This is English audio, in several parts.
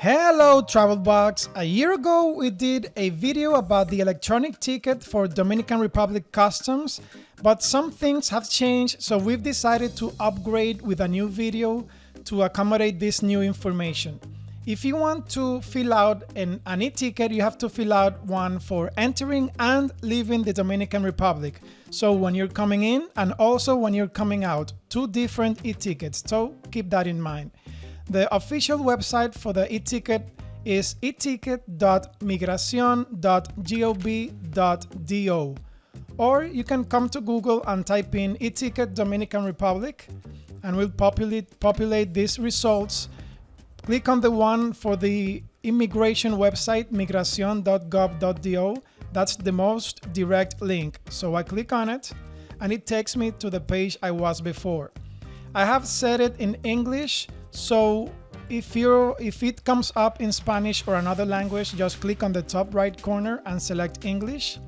Hello travel bugs! A year ago we did a video about the electronic ticket for Dominican Republic customs, but some things have changed, so we've decided to upgrade with a new video to accommodate this new information. If you want to fill out an e-ticket, you have to fill out one for entering and leaving the Dominican Republic. So when you're coming in and also when you're coming out, two different e-tickets, so keep that in mind. The official website for the e-ticket is eticket.migracion.gov.do, or you can come to Google and type in e-ticket Dominican Republic and we'll populate these results. Click on the one for the immigration website, migracion.gov.do. That's the most direct link. So I click on it and it takes me to the page I was before. I have set it in English, so if it comes up in Spanish or another language, just click on the top right corner and select English.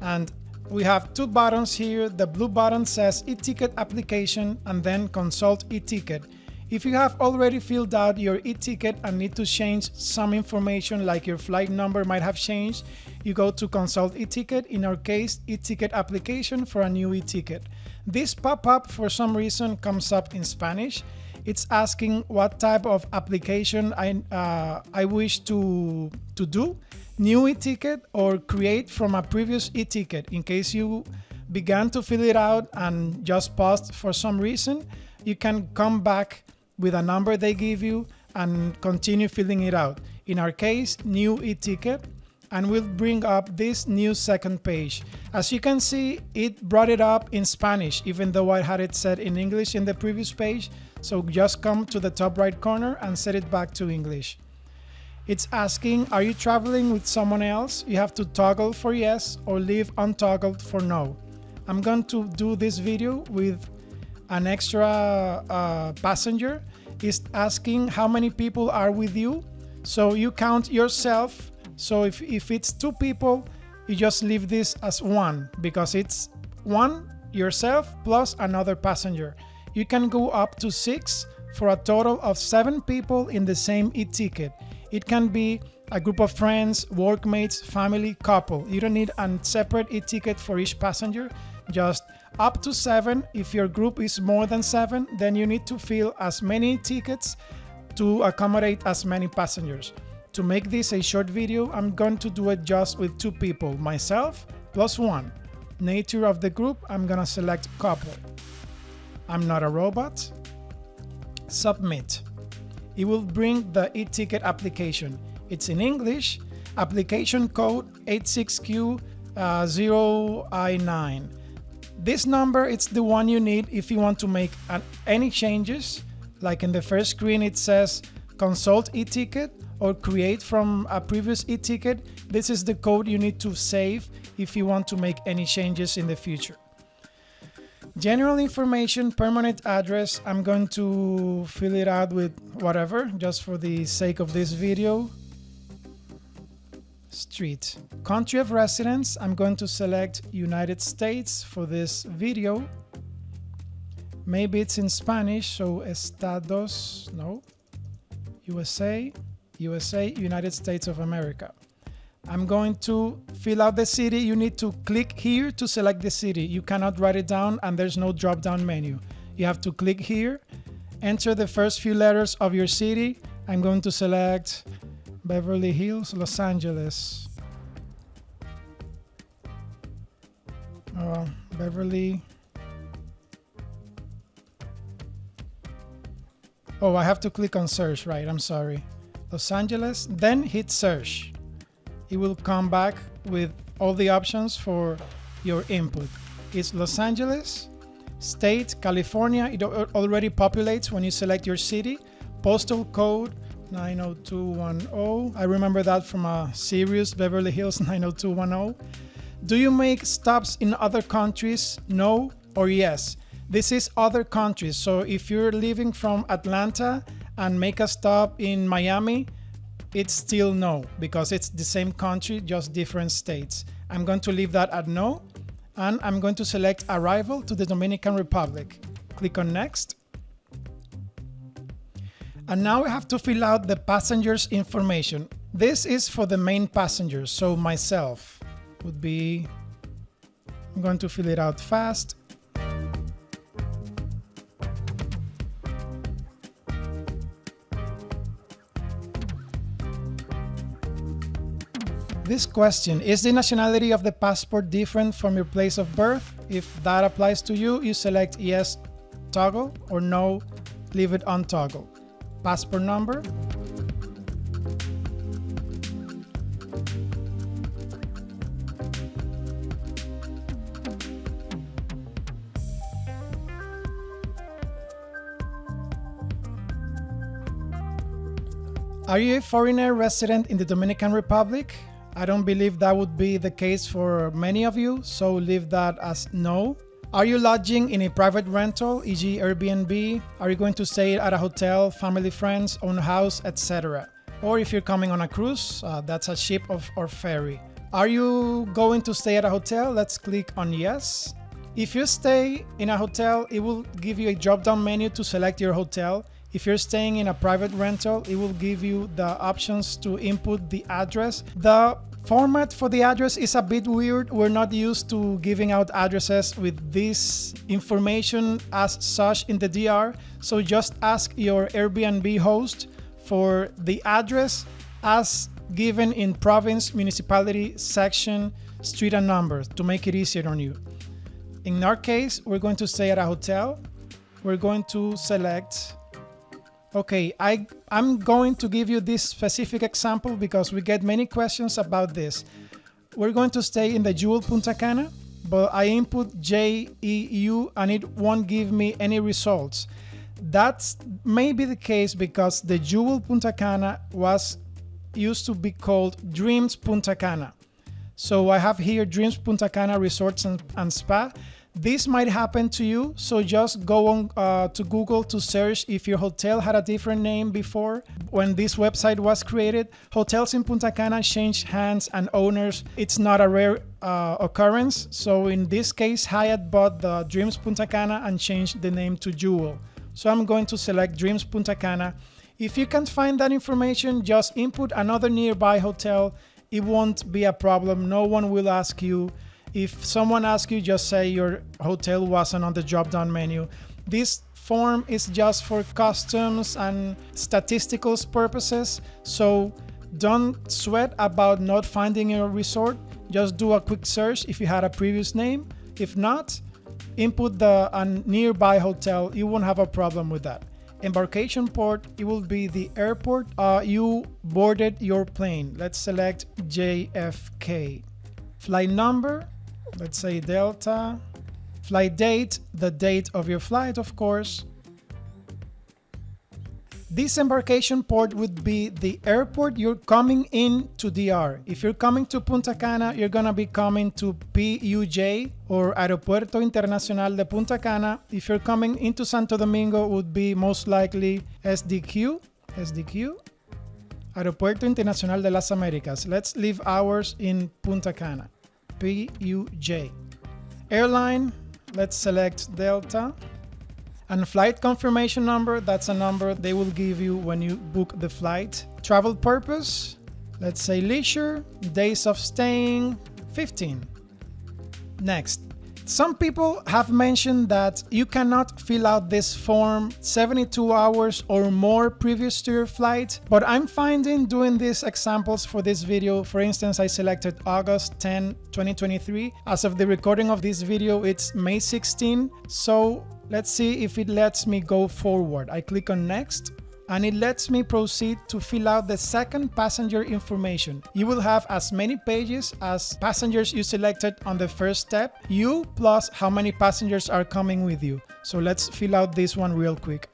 And we have two buttons here. The blue button says e-ticket application and then consult e-ticket. If you have already filled out your e-ticket and need to change some information like your flight number might have changed, you go to consult e-ticket, in our case e-ticket application for a new e-ticket. This pop-up for some reason comes up in Spanish. It's asking what type of application I wish to do, new e-ticket or create from a previous e-ticket. In case you began to fill it out and just paused for some reason, you can come back with a number they give you and continue filling it out. In our case, new e-ticket, and we'll bring up this new second page. As you can see, it brought it up in Spanish, even though I had it set in English in the previous page. So just come to the top right corner and set it back to English. It's asking, are you traveling with someone else? You have to toggle for yes or leave untoggled for no. I'm going to do this video with an extra passenger. It's asking how many people are with you. So you count yourself. So if it's two people, you just leave this as one because it's one yourself plus another passenger. You can go up to 6 for a total of 7 people in the same e-ticket. It can be a group of friends, workmates, family, couple. You don't need a separate e-ticket for each passenger, just up to 7. If your group is more than 7, then you need to fill as many tickets to accommodate as many passengers. To make this a short video, I'm going to do it just with 2 people, myself plus 1. Nature of the group, I'm gonna select couple. I'm not a robot. Submit. It will bring the e-ticket application. It's in English, application code 86Q0I9. This number, it's the one you need if you want to make any changes. Like in the first screen, it says consult e-ticket or create from a previous e-ticket. This is the code you need to save if you want to make any changes in the future. General information, permanent address, I'm going to fill it out with whatever, just for the sake of this video. Street. Country of residence, I'm going to select United States for this video. Maybe it's in Spanish, so Estados, no. USA, United States of America. I'm going to fill out the city. You need to click here to select the city. You cannot write it down and there's no drop-down menu. You have to click here, enter the first few letters of your city. I'm going to select Beverly Hills, Los Angeles. Beverly. Oh, I have to click on search, right? I'm sorry. Los Angeles, then hit search. It will come back with all the options for your input. It's Los Angeles, state, California. It already populates when you select your city. Postal code 90210. I remember that from a series, Beverly Hills 90210. Do you make stops in other countries? No or yes. This is other countries. So if you're leaving from Atlanta and make a stop in Miami, it's still no, because it's the same country, just different states. I'm going to leave that at no, and I'm going to select arrival to the Dominican Republic. Click on next. And now we have to fill out the passenger's information. This is for the main passenger, so myself would be, I'm going to fill it out fast. This question, is the nationality of the passport different from your place of birth? If that applies to you, you select yes, toggle, or no, leave it on toggle. Passport number. Are you a foreigner resident in the Dominican Republic? I don't believe that would be the case for many of you, so leave that as no. Are you lodging in a private rental, e.g. Airbnb? Are you going to stay at a hotel, family, friends, own house, etc.? Or if you're coming on a cruise, that's a ship or ferry. Are you going to stay at a hotel? Let's click on yes. If you stay in a hotel, it will give you a drop-down menu to select your hotel. If you're staying in a private rental, it will give you the options to input the address. The format for the address is a bit weird. We're not used to giving out addresses with this information as such in the DR. So just ask your Airbnb host for the address as given in province, municipality, section, street and number to make it easier on you. In our case, we're going to stay at a hotel. We're going to select. Okay, I'm going to give you this specific example because we get many questions about this. We're going to stay in the Jewel Punta Cana, but I input JEU and it won't give me any results. That's maybe the case because the Jewel Punta Cana used to be called Dreams Punta Cana. So I have here Dreams Punta Cana Resorts and Spa. This might happen to you, so just go on to Google to search if your hotel had a different name before when this website was created. Hotels in Punta Cana change hands and owners. It's not a rare occurrence. So in this case, Hyatt bought the Dreams Punta Cana and changed the name to Jewel. So I'm going to select Dreams Punta Cana. If you can't find that information, just input another nearby hotel. It won't be a problem. No one will ask you. If someone asks you, just say your hotel wasn't on the drop-down menu. This form is just for customs and statistical purposes, so don't sweat about not finding your resort. Just do a quick search if you had a previous name. If not, input a nearby hotel. You won't have a problem with that. Embarkation port, it will be the airport you boarded your plane. Let's select JFK. Flight number. Let's say Delta. Flight date, the date of your flight, of course. This embarkation port would be the airport you're coming in to DR. If you're coming to Punta Cana, you're gonna be coming to PUJ or Aeropuerto Internacional de Punta Cana. If you're coming into Santo Domingo, it would be most likely SDQ, Aeropuerto Internacional de las Americas. Let's leave ours in Punta Cana. PUJ. Airline, let's select Delta. And flight confirmation number, that's a number they will give you when you book the flight. Travel purpose, let's say leisure. Days of staying, 15. Next. Some people have mentioned that you cannot fill out this form 72 hours or more previous to your flight, but I'm finding doing these examples for this video. For instance, I selected August 10, 2023. As of the recording of this video, it's May 16. So let's see if it lets me go forward. I click on next. And it lets me proceed to fill out the second passenger information. You will have as many pages as passengers you selected on the first step, you plus how many passengers are coming with you. So let's fill out this one real quick.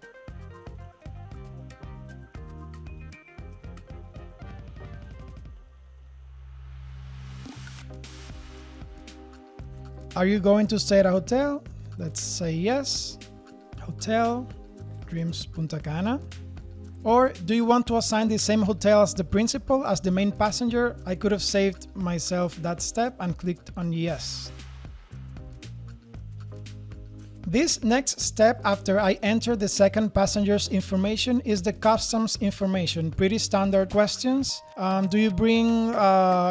Are you going to stay at a hotel? Let's say yes. Hotel, Dreams Punta Cana. Or do you want to assign the same hotel as the principal, as the main passenger? I could have saved myself that step and clicked on yes. This next step after I enter the second passenger's information is the customs information. Pretty standard questions. Do you bring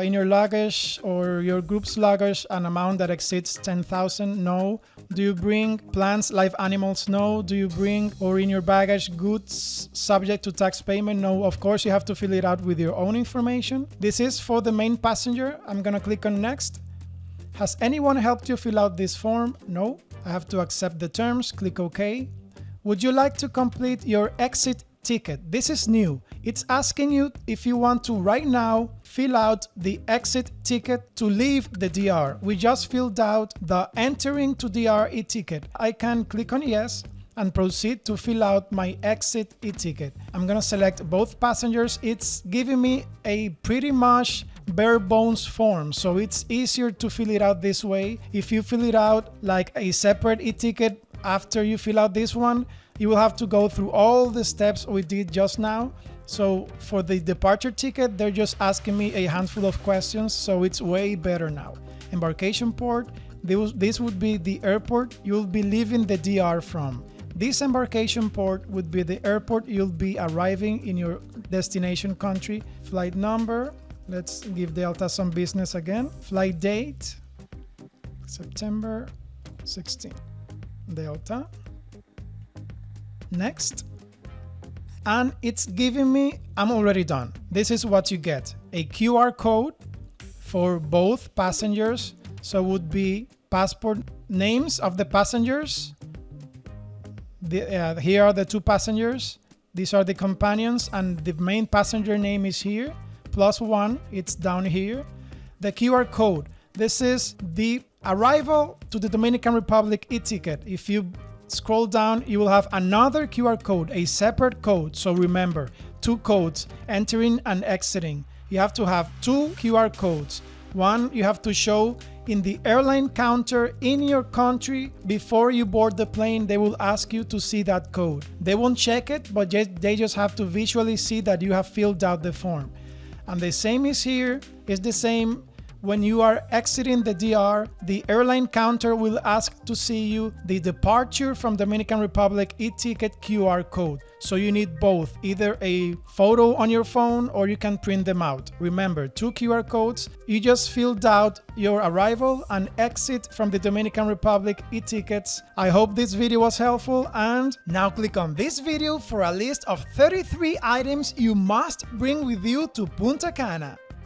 in your luggage or your group's luggage an amount that exceeds 10,000? No. Do you bring plants, live animals? No. Do you bring or in your baggage goods subject to tax payment? No. Of course, you have to fill it out with your own information. This is for the main passenger. I'm gonna click on next. Has anyone helped you fill out this form? No. I have to accept the terms. Click OK. Would you like to complete your exit ticket? This is new. It's asking you if you want to right now fill out the exit ticket to leave the DR. We just filled out the entering to DR e-ticket. I can click on yes and proceed to fill out my exit e-ticket. I'm gonna select both passengers. It's giving me a pretty much bare bones form, so it's easier to fill it out this way. If you fill it out like a separate e-ticket after you fill out this one, you will have to go through all the steps we did just now. So for the departure ticket, they're just asking me a handful of questions, so it's way better now. Embarkation port, this would be the airport you'll be leaving the DR from. This embarkation port would be the airport you'll be arriving in your destination country. Flight number, let's give Delta some business again. Flight date, September 16. Delta. Next. And it's giving me, I'm already done. This is what you get. A QR code for both passengers. So it would be passport names of the passengers. Here are the two passengers. These are the companions, and the main passenger name is here. +1, it's down here. The QR code. This is the arrival to the Dominican Republic e-ticket. If you scroll down, you will have another QR code, a separate code. So remember, 2 codes, entering and exiting. You have to have 2 QR codes. One you have to show in the airline counter in your country. Before you board the plane, they will ask you to see that code. They won't check it, but they just have to visually see that you have filled out the form. And the same is here. It's the same when you are exiting the DR. The airline counter will ask to see you the departure from Dominican Republic e-ticket QR code. So you need both, either a photo on your phone or you can print them out. Remember, 2 QR codes. You just filled out your arrival and exit from the Dominican Republic e-tickets. I hope this video was helpful, and now click on this video for a list of 33 items you must bring with you to Punta Cana.